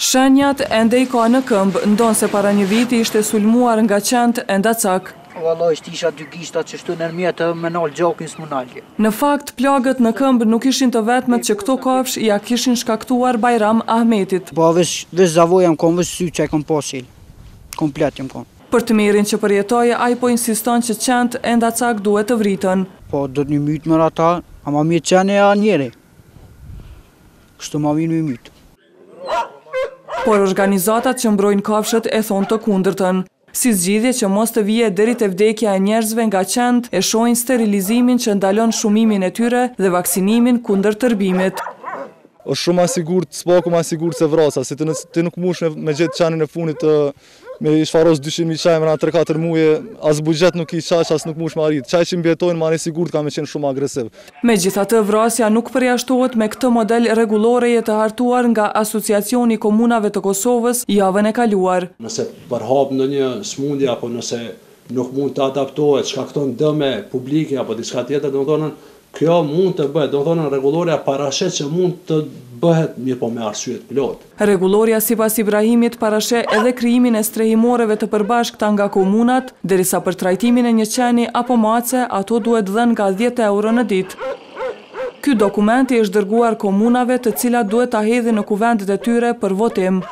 Shenjat ende i ka në këmbë, ndonë se para një viti ishte sulmuar nga qend e ndacak. Valla ishte isha dy gishta që shtu nërmjetë me nalë gjakin s'munalje. Në fakt, plagët në këmbë nuk ishin të vetmet që këto kafsh ja kishin shkaktuar Bajram Ahmetit. Po vesh zavoj jam kon, vesh sy që e kom pasil. Komplet jam kon. Për të mirin që përjetoje, ai po insiston që qend e ndacak duhet të vritën. Po do të një mytë mërë ata, ama mirë qenë e a njeri. Kështu ma vinë një mytë. Por organizatat që mbrojnë kafshët e thonë të kundërtën. Si zgjidhje që mos të vije deri te vdekja e njerëzve nga qend, e shohin sterilizimin që ndalon shumimin e tyre dhe vaksinimin kundër tërbimit. Është shumë ma sigurt, s'paku ma sigurt se vrasa, si ti nuk mush me gjetë qenin e funit me i shfaros 200.000 qaj me 3-4 muje, as bugjet nuk i qaj, as nuk mush ma rrit. Qaj që mbjetojnë ma një sigurt ka me qenë shumë agresiv. Megjithatë, vrasja nuk përjashtohet me këtë model rregulloreje të hartuar nga Asociacioni i Komunave të Kosovës javën e kaluar. Nëse përhap në një smundje apo nëse nuk mund të adaptohet, shkakton dëme publike apo diçka tjetër, domethënë kjo mund të bëhet, domethënë rregulloria parashet që mund të bëhet mirë po me arsye të plot. Rregulloria sipas Ibrahimit parashet edhe krijimin e strehimoreve të përbashkëta nga komunat, derisa për trajtimin e një qeni apo mace ato duhet dhënë nga 10 euro në ditë. Ky dokumenti është dërguar komunave të cilat duhet ta hedhin në kuvendet e tyre për votim.